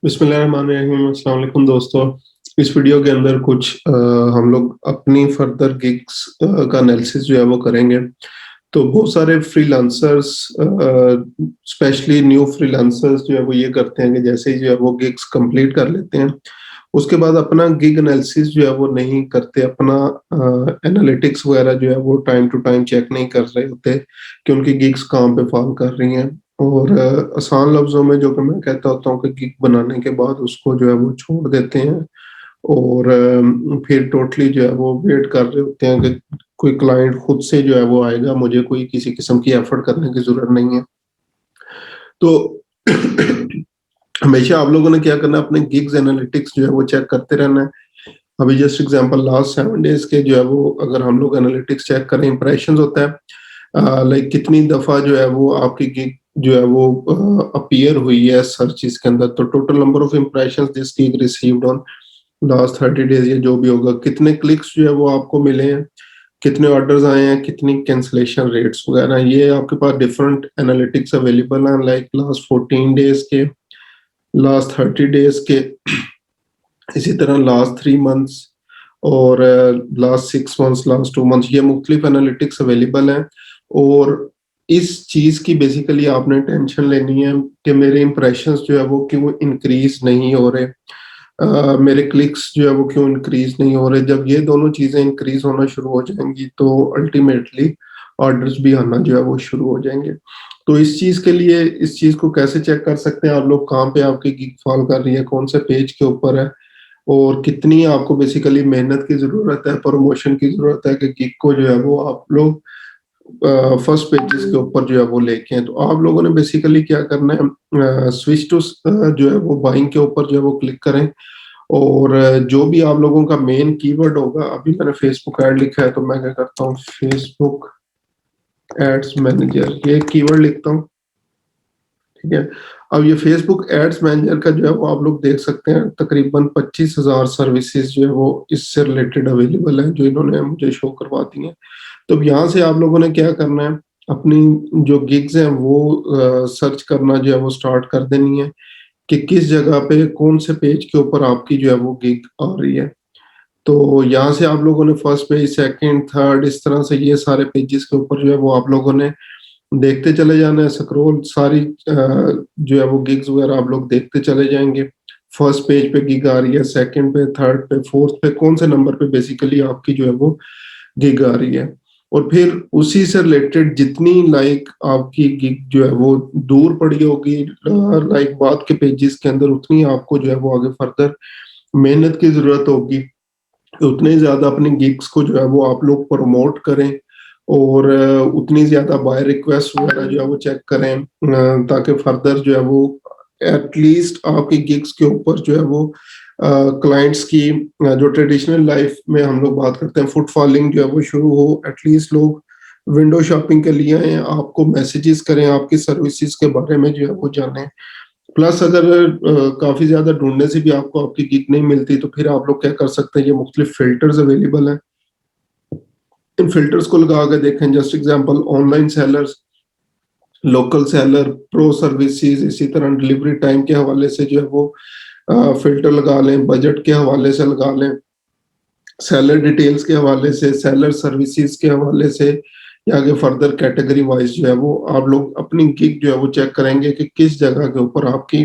बिस्मिल्लाहिर्रहमानिर्रहीम, अस्सलाम वालेकुम दोस्तों। इस वीडियो के अंदर कुछ हम लोग अपनी फर्दर गिग्स का एनालिसिस जो है वो करेंगे। तो बहुत सारे फ्रीलांसर्स स्पेशली न्यू फ्रीलांसर्स जो है वो ये करते हैं कि जैसे ही जो है वो गिग्स कंप्लीट कर लेते हैं, उसके बाद अपना गिग एनालिसिस जो है वो नहीं करते, अपना एनालिटिक्स वगैरह जो है वो टाइम टू टाइम चेक नहीं कर रहे होते कि उनकी गिग्स कहाँ पे फॉल कर रही हैं। और आसान लफ्ज़ों में जो कि मैं कहता होता हूँ कि गिग बनाने के बाद उसको जो है वो छोड़ देते हैं और फिर टोटली जो है वो वेट कर रहे होते हैं कि कोई क्लाइंट खुद से जो है वो आएगा, मुझे कोई किसी किस्म की एफर्ट करने की ज़रूरत नहीं है। तो हमेशा आप लोगों ने क्या करना है, अपने गिग्स एनालिटिक्स जो है वो चेक करते रहना है। अभी जस्ट एग्जांपल लास्ट 7 डेज़ के जो है वो अगर हम लोग एनालिटिक्स चेक करें, इंप्रेशंस होता है लाइक कितनी दफ़ा जो है वो आपकी गिग जो है वो अपीयर हुई है सर्चेज़ के अंदर, तो total number of impressions this gig received on last 30 days या जो भी होगा, कितने क्लिक्स जो है वो आपको मिले हैं, कितने ऑर्डर्स आए हैं, कितनी कैंसलेशन रेट्स वगैरह, ये आपके पास डिफरेंट एनालिटिक्स अवेलेबल हैं लाइक लास्ट 14 डेज़ के, लास्ट 30 डेज़ के, इसी तरह लास्ट 3 मंथ्स और लास्ट 6 मंथ्स, लास्ट 2 मंथ्स, ये मुख्तलिफ एनालिटिक्स अवेलेबल हैं। और इस चीज़ की बेसिकली आपने टेंशन लेनी है कि मेरे इंप्रेशंस जो है वो क्यों इंक्रीज़ नहीं हो रहे, मेरे क्लिक्स जो है वो क्यों इंक्रीज़ नहीं हो रहे। जब ये दोनों चीज़ें इंक्रीज़ होना शुरू हो जाएँगी तो अल्टीमेटली ऑर्डर्स भी आना जो है वो शुरू हो जाएँगे। तो इस चीज़ के लिए इस चीज़ को कैसे चेक कर सकते हैं आप लोग, कहाँ पे आपकी गिग फॉल कर रही है, कौन से पेज के ऊपर है और कितनी आपको बेसिकली मेहनत की ज़रूरत है, प्रमोशन की ज़रूरत है कि गिग को जो है वो आप लोग फर्स्ट पेजेस के ऊपर जो है वो लेके आएँ। तो आप लोगों ने बेसिकली क्या करना है, स्विच टू जो है वो बाइंग के ऊपर जो है वो क्लिक करें और जो भी आप लोगों का मेन कीवर्ड होगा, अभी मैंने फेसबुक ऐड लिखा है तो मैं क्या करता हूँ, फेसबुक एड्स मैनेजर ये कीवर्ड लिखता हूँ, ठीक है। अब ये फेसबुक एड्स मैनेजर का जो है वो आप लोग देख सकते हैं तकरीबन 25,000 सर्विसेज जो है वो इससे रिलेटेड अवेलेबल है, जो इन्होंने मुझे शो करवा दी हैं। तो अब यहाँ से आप लोगों ने क्या करना है, अपनी जो गिग्स हैं वो सर्च करना जो है वो स्टार्ट कर देनी है कि किस जगह पे कौन से पेज के ऊपर आपकी जो है वो गिग आ रही है। तो यहाँ से आप लोगों ने फर्स्ट पेज, सेकंड, थर्ड, इस तरह से ये सारे पेजेस के ऊपर जो है वो आप लोगों ने देखते चले जाना है, स्क्रॉल सारी जो है वो गिग्स वगैरह आप लोग देखते चले जाएँगे। फर्स्ट पेज पे गिग आ रही है, सेकंड पे, थर्ड पे, फोर्थ पे, कौन से नंबर पे बेसिकली आपकी जो है वो गिग आ रही है। और फिर उसी से रिलेटेड जितनी लाइक आपकी गिग जो है वो दूर पड़ी होगी लाइक बाद के पेजेस के अंदर, उतनी आपको जो है वो आगे फर्दर मेहनत की ज़रूरत होगी। उतने ज़्यादा अपनी गिग्स को जो है वो आप लोग प्रमोट करें और उतनी ज़्यादा बाय रिक्वेस्ट वगैरह जो है वो चेक करें ताकि फर्दर जो है वो एटलीस्ट आपकी गिग्स के ऊपर जो है वो क्लाइंट्स की जो ट्रेडिशनल लाइफ में हम लोग बात करते हैं फुटफॉलिंग जो है वो शुरू हो, एटलीस्ट लोग विंडो शॉपिंग के लिए आएँ, आपको मैसेजेस करें, आपकी सर्विसेज के बारे में जो है वो जानें। प्लस अगर काफ़ी ज़्यादा ढूँढने से भी आपको आपकी गिग नहीं मिलती, तो फिर आप लोग क्या कर सकते हैं, ये मुख्तलिफ फ़िल्टर्स अवेलेबल हैं। इन फ़िल्टर्स को लगा के देखें, just example online sellers, local seller, pro services, इसी तरह डिलीवरी टाइम के हवाले से जो है वो फ़िल्टर लगा लें, बजट के हवाले से लगा लें, सेलर डिटेल्स के हवाले से, सेलर सर्विसेज़ के हवाले से या आगे फर्दर कैटेगरी वाइज़ जो है वो आप लोग अपनी गिग जो है वो चेक करेंगे कि किस जगह के ऊपर आपकी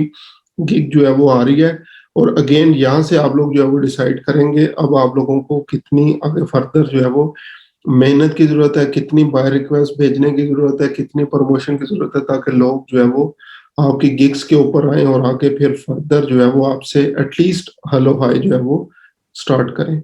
गिग जो है वो आ रही है। और अगेन यहाँ से आप लोग जो है वो डिसाइड करेंगे अब आप लोगों को कितनी आगे फर्दर जो है वो मेहनत की ज़रूरत है, कितनी बाय रिक्वेस्ट भेजने की ज़रूरत है, कितनी प्रमोशन की ज़रूरत है ताकि लोग जो है वो आपकी गिग्स के ऊपर आएँ और आके फिर फर्दर जो है वो आपसे एटलीस्ट हेलो हाय जो है वो स्टार्ट करें।